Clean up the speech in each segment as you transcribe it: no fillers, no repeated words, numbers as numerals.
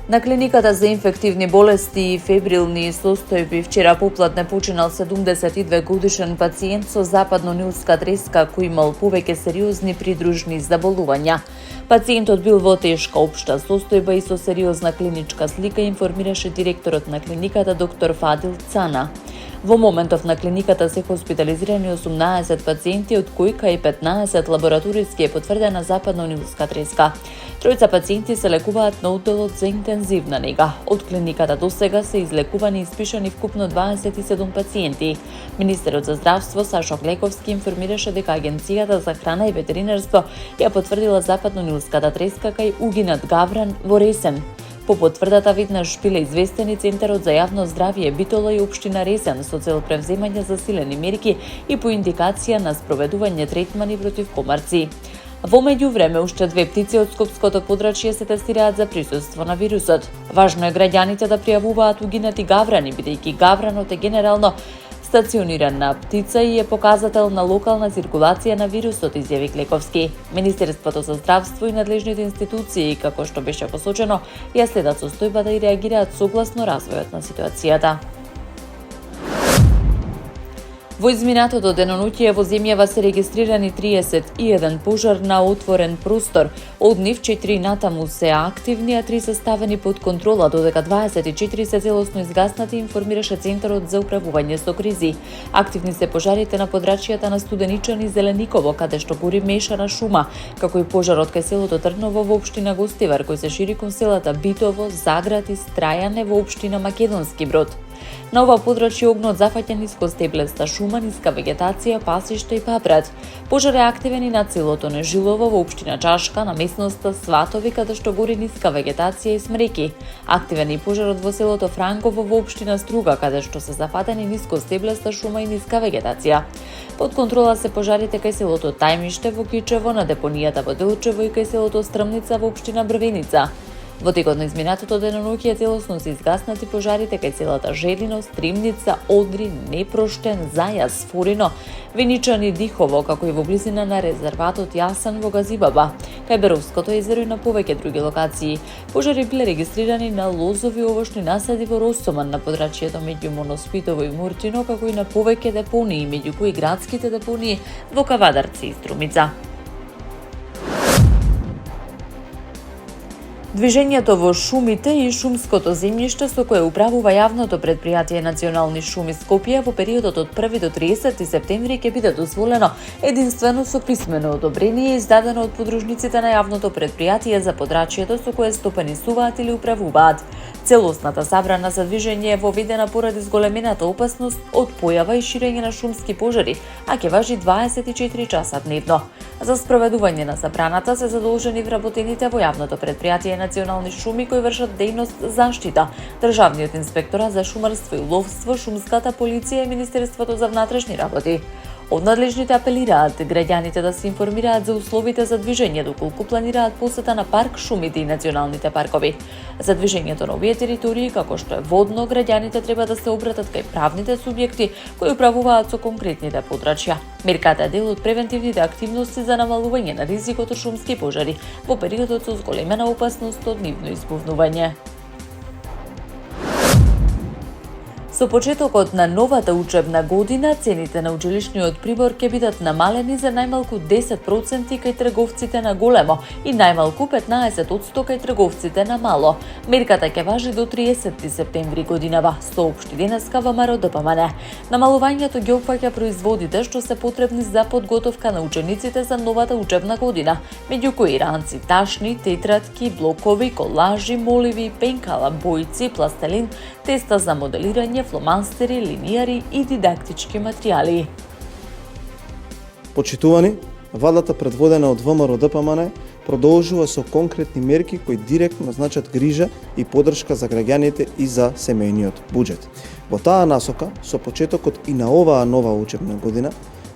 На клиниката за инфективни болести и фебрилни состојби вчера попладне починал 72-годишен пациент со западно-нилска треска кој имал повеќе сериозни придружни заболувања. Пациентот бил во тешка општа состојба и со сериозна клиничка слика, информираше директорот на клиниката доктор Фадил Цана. Во моментов на клиниката се хоспитализирани 18 пациенти, од кои кај 15 лабораториски е потврдена западно-нилска треска. Тројца пациенти се лекуваат на одделот за интензивна нега. Од клиниката досега се излекувани и испишани вкупно 27 пациенти. Министерот за здравство Сашо Глековски информираше дека Агенцијата за храна и ветеринарство ја потврдила западно-нилската треска кај угинат Гавран во Ресен. По потврдата веднаш биле известени Центарот за јавно здравје Битола и општина Ресен со цел превземање засилени мерки и по индикација на спроведување третмани против комарци. Во меѓувреме, уште 2 птици од Скопското подрачје се тестираат за присуство на вирусот. Важно е граѓаните да пријавуваат угинати гаврани, бидејќи гавранот е генерално стационирана птица и е показател на локална циркулација на вирусот, изјави Глековски. Министерството за здравство и надлежните институции, како што беше посочено, ја следат состојбата и реагираат согласно развојот на ситуацијата. Во изминатото денонуќе во земјава се регистрирани 31 пожар на отворен простор, од нив 4 натаму се активни, а 3 се ставени под контрола, додека 24 се целосно изгаснати, информираше Центарот за управување со кризи. Активни се пожарите на подрачјата на Студеничан и Зелениково, каде што гори мешана шума, како и пожарот кај селото Трново во општина Гостивар, кој се шири кон селата Битово, Заград и Страјане во општина Македонски Брод. На ова подрачје огнот зафаќа нискостеблеста шума, ниска вегетација, пасишта и папрат. Пожар е активен и на целото Нежилово во општина Чашка, на местноста Сватови, каде што гори ниска вегетација и смреки. Активен е пожарот во селото Франково во општина Струга, каде што се зафатени нискостеблеста шума и ниска вегетација. Под контрола се пожарите кај селото Тајмиште во Кичево, на депонијата во Делчево и кај селото Стрмница во општина Брвеница. Во текот на изминатото денонуќе целосно се изгаснати пожарите кај селата Желино, Стримница, Одри, Непроштен, Зајас, Форино, Веничан и Дихово, како и во близина на резерватот Јасан во Газибаба, кај Беровското езеро и на повеќе други локации. Пожари биле регистрирани на лозови овошни насади во Росоман, на подрачјето меѓу Моноспитово и Муртино, како и на повеќе депонии, меѓу кои градските депонии во Кавадарци и Струмица. Движењето во шумите и шумското земјиште со кое управува јавното предпријатие Национални шуми Скопје во периодот од 1 до 30 септември ќе биде дозволено единствено со писмено одобрение издадено од подружниците на јавното предпријатие за подрачјето со кое стопанисуваат или управуваат. Целосната забрана за движење е воведена поради зголемената опасност од појава и ширење на шумски пожари, а ќе важи 24 часа дневно. За спроведување на забраната се задолжени вработените во јавното предпријатие Национални шуми кои вршат дејност заштита, Државниот инспекторат за шумарство и ловство, Шумската полиција и Министерството за внатрешни работи. Од надлежните апелираат граѓаните да се информираат за условите за движење доколку планираат посета на парк шумите и националните паркови. За движењето на овие територии, како што е водно, граѓаните треба да се обратат кај правните субјекти кои управуваат со конкретните подрачја. Мерката е дел од превентивните активности за намалување на ризикот од шумски пожари во периодот со зголемена опасност од нивно избувнување. Со почетокот на новата учебна година, цените на училишниот прибор ќе бидат намалени за најмалку 10% кај трговците на големо и најмалку 15% кај трговците на мало. Мерката ќе важи до 30 септември годинава, соопшти денеска ВМРО ДПМН. Намалувањето ги опфаќа производите што се потребни за подготовка на учениците за новата учебна година, меѓу кои ранци, ташни, тетратки, блокови, колажи, моливи, пенкала, бојци, пластелин, теста за моделирање, фломастери, линијари и дидактички материјали. Почитувани, владата предводена од ВМРО ДПМН продолжува со конкретни мерки кои директно значат грижа и поддршка за граѓаните и за семејниот буџет. Во таа насока, со почетокот и на оваа нова учебна година,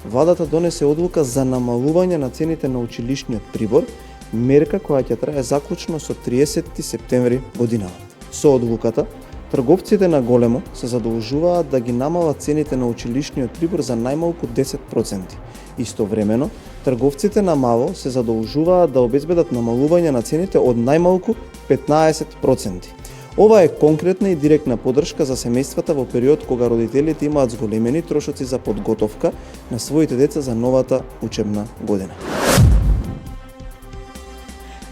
владата донесе одлука за намалување на цените на училишниот прибор, мерка која ќе трае заклучно со 30 септември годинава. Со одлуката, трговците на големо се задолжуваат да ги намалат цените на училишниот прибор за најмалку 10%. Истовремено, трговците на мало се задолжуваат да обезбедат намалување на цените од најмалку 15%. Ова е конкретна и директна поддршка за семејствата во период кога родителите имаат зголемени трошоци за подготовка на своите деца за новата учебна година.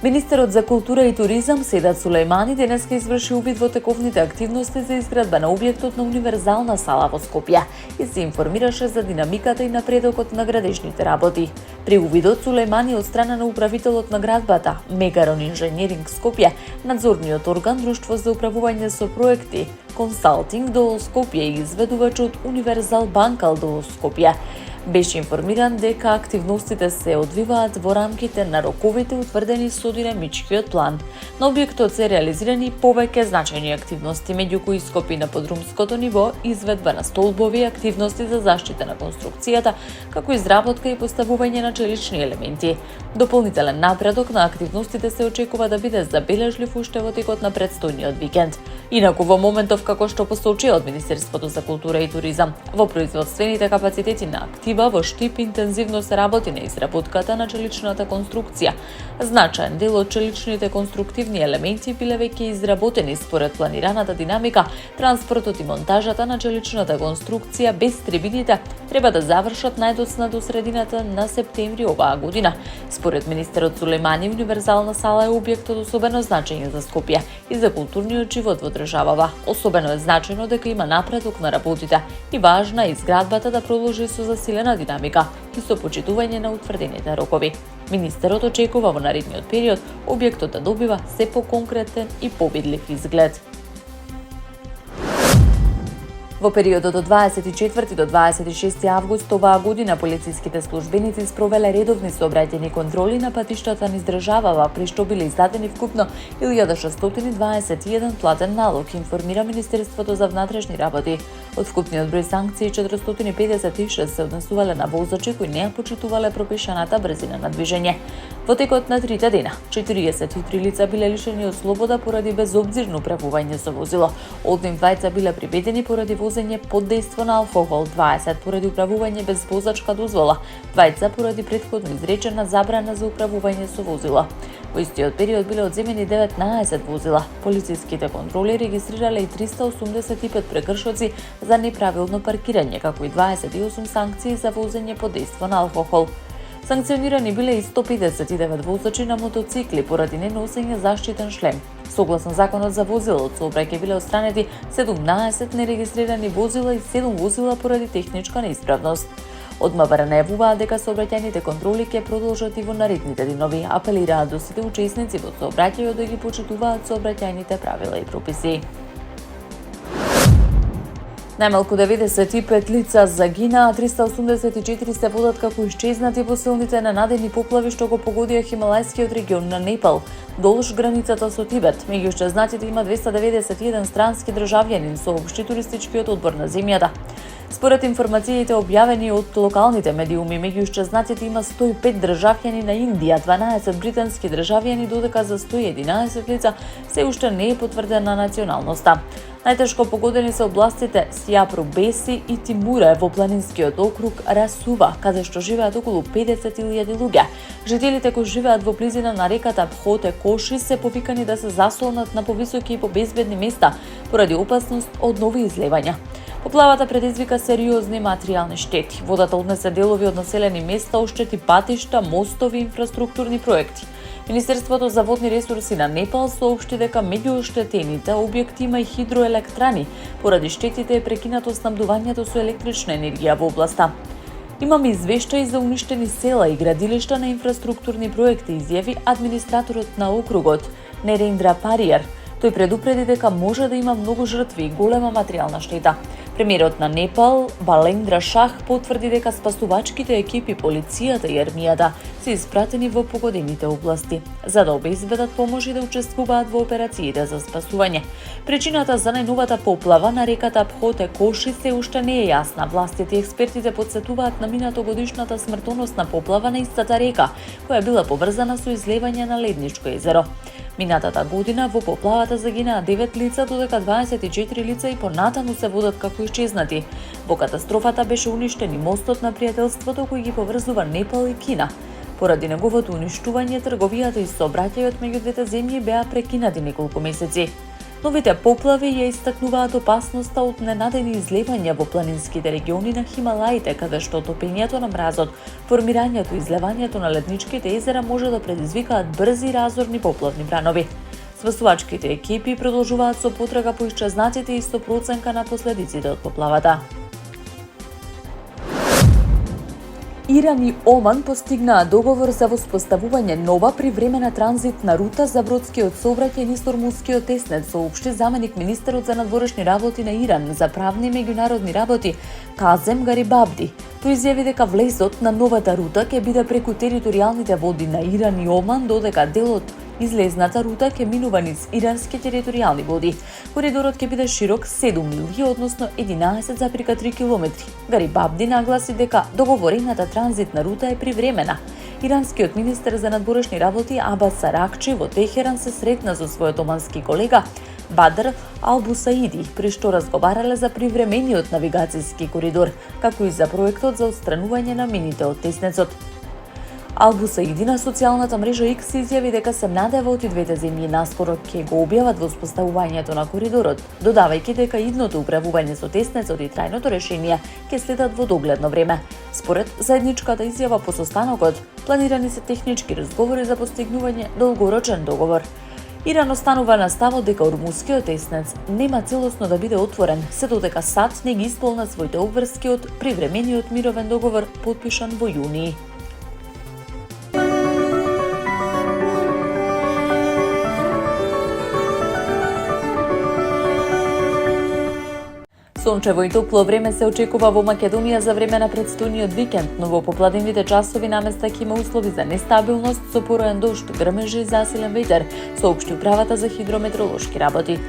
Министерот за култура и туризам Седат Сулејмани денеска изврши увид во тековните активности за изградба на објектот на универзална сала во Скопје и се информираше за динамиката и напредокот на градежните работи. При увидот Сулејмани од страна на управителот на градбата Мегарон Инженеринг Скопје, надзорниот орган Друштво за управување со проекти Консалтинг до Скопје и изведувачот Универзал Банкал до Скопје беше информиран дека активностите се одвиваат во рамките на роковите утврдени со динамичкиот план. На објектот се реализирани повеќе значајни активности, меѓу кои скопи на подрумското ниво, изведба на столбови, активности за заштита на конструкцијата, како изработка и поставување на челични елементи. Дополнителен напредок на активностите се очекува да биде забележлив уште во текот на претстојниот викенд. Инаку во моментов, како што посочи од Министерството за култура и туризам, во производствените капацитети на актива во Штип интензивно се работи на изработката на челичната конструкција. Значаен дел од челичните конструктивни елементи биле веќе изработени според планираната динамика. Транспортот и монтажата на челичната конструкција без трибините треба да завршат најдоцна до средината на септември оваа година. Според министерот Сулејмани, универзална сала е објект од особено значење за Скопје и за културниот живот во државава. Особено е значено дека има напредок на работите и важна е изградбата да продолжи со засилена динамика и со почитување на утврдените рокови. Министерот очекува во наредниот период објектот да добива се поконкретен и повидлив изглед. Во периодот од 24 до 26 август оваа година полициските службеници спровеле редовни сообраќајни контроли на патиштата низ државава, при што биле издадени вкупно 1621 платен налог, информира Министерството за внатрешни работи. Од вкупниот број санкции 456 се однесувале на возачи кои не ја почитувале пропишаната брзина на движење. Во текот на 3 дена, 43 лица биле лишени од слобода поради безобзирно управување со возило. Од нив 20 биле приведени поради возење под дејство на алкохол, 20 поради управување без возачка дозвола, 20 поради претходно изречена забрана за управување со возило. Во истиот период биле одземени 19 возила. Полициските контроли регистрирале и 385 прекршоци за неправилно паркирање, како и 28 санкции за возење под дејство на алкохол. Санкционирани биле и 159 возачи на мотоцикли поради неносење заштитен шлем. Согласно законот за возила од сообраќај биле отстранети 17 нерегистрирани возила и 7 возила поради техничка неисправност. Од МВР најавуваат дека сообраќајните контроли ќе продолжат и во наредните денови, апелираат до сите учесници во сообраќајот да ги почитуваат сообраќајните правила и прописи. Најмалку 95 лица загинаа, 384 се водат како исчезнати во силните ненадени поплави што го погодија Хималајскиот регион на Непал, долж границата со Тибет. Меѓу исчезнатите има 291 странски државјани, соопшти туристичкиот одбор на земјата. Според информациите објавени од локалните медиуми, меѓу исчезнатите има 105 државјани на Индија, 12 британски државјани, додека за 111 лица се уште не е потврдена националноста. Најтешко погодени се областите Сјапру Беси и Тимуре во планинскиот округ Расува, каде што живеат околу 50.000 луѓе. Жителите кои живеат во близина на реката Пхоте Коши се повикани да се засолнат на повисоки и побезбедни места поради опасност од нови излевања. Поплавата предизвика сериозни материјални штети. Водата однесе делови од населени места, оштети патишта, мостови и инфраструктурни проекти. Министерството за водни ресурси на Непал соопшти дека меѓу оштетените објекти има и хидроелектрани. Поради штетите е прекинато снабдувањето со електрична енергија во областа. Имаме извештаи за уништени села и градилишта на инфраструктурни проекти, изјави администраторот на округот Нерендра Париер. Тој предупреди дека може да има многу жртви и голема материјална штета. Премиерот на Непал, Балендра Шах, потврди дека спасувачките екипи, полицијата и армијата се испратени во погодените области, за да обезбедат помош и да учествуваат во операциите за спасување. Причината за најновата поплава на реката Пхоте Коши се уште не е јасна. Властите и експертите потсетуваат на минатогодишната смртоносна поплава на истата река, која била поврзана со излевање на Ледничко езеро. Минатата година во поплавата загинаа 9 лица, додека 24 лица и понатаму се водат како исчезнати. Во катастрофата беше уништен и мостот на пријателството кој ги поврзува Непал и Кина. Поради неговото уништување, трговијата и сообраќајот меѓу двете земји беа прекинати неколку месеци. Новите поплави ја истакнуваат опасноста од ненадени излевања во планинските региони на Хималаите, каде што топењето на мразот, формирањето и излевањето на ледничките езера може да предизвикаат брзи разорни поплавни бранови. Спасувачките екипи продолжуваат со потрага по исчезнатите и со проценка на последиците од поплавата. Иран и Оман постигнаа договор за воспоставување нова привремена транзитна рута за бродскиот сообраќај низ Ормускиот теснет, соопшти заменик министерот за надворешни работи на Иран за правни и меѓународни работи Казем Гарибабди. Тој изјави дека влезот на новата рута ќе биде преку територијалните води на Иран и Оман, додека делот излезната рута ќе минува низ ирански територијални води. Коридорот ќе биде широк 7 милји, односно 11,3 километри. Гарибабди нагласи дека договорената транзитна рута е привремена. Иранскиот министер за надворешни работи Абас Аракчи во Техеран се сретна со својот омански колега Бадр Албусаиди, при што разговарале за привремениот навигацијски коридор, како и за проектот за отстранување на мините од теснецот. Албусаиди на социјалната мрежа X изјави дека се надева од и двете земји наскоро ќе го објават воспоставувањето на коридорот, додавајќи дека идното управување со теснецот и трајното решение ќе следат во догледно време. Според заедничката изјава по состанокот, планирани се технички разговори за постигнување долгорочен договор. Иран останува на ставот дека Ормускиот теснец нема целосно да биде отворен, се додека САД не ги исполна своите обврски од привремениот мировен договор потпишан во јуни. Сончево и топло време се очекува во Македонија за време на претстојниот викенд, но во попладневните часови наместа ќе има услови за нестабилност со пороен дожд, грмежи и засилен ветер, соопшти управата за хидрометеоролошки работи.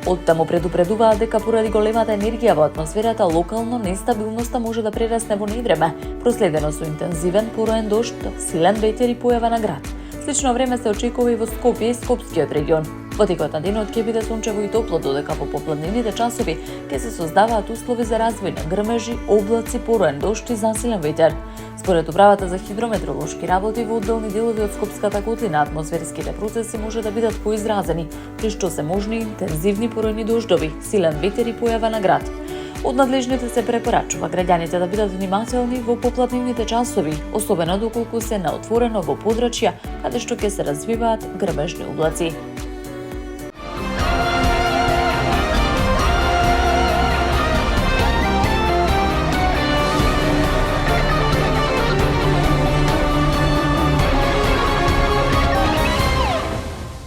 Оттаму предупредуваат дека поради големата енергија во атмосферата, локално нестабилноста може да прерасне во невреме, проследено со интензивен пороен дожд, силен ветер и појава на град. Слично време се очекува и во Скопје и Скопскиот регион. Во текот на денот ќе биде сончево и топло, додека во попладневните часови ќе се создаваат услови за развој на грмежи, облаци, пороен дожд и засилен ветер. Според управата за хидрометеоролошки работи, во одделни делови од Скопската котлина атмосферските процеси може да бидат поизразени, при што се можни интензивни поројни дождови, силен ветер и појава на град. Од надлежните се препорачува граѓаните да бидат внимателни во попладневните часови, особено доколку се на отворено во подрачја каде што ќе се развиваат грмежни облаци.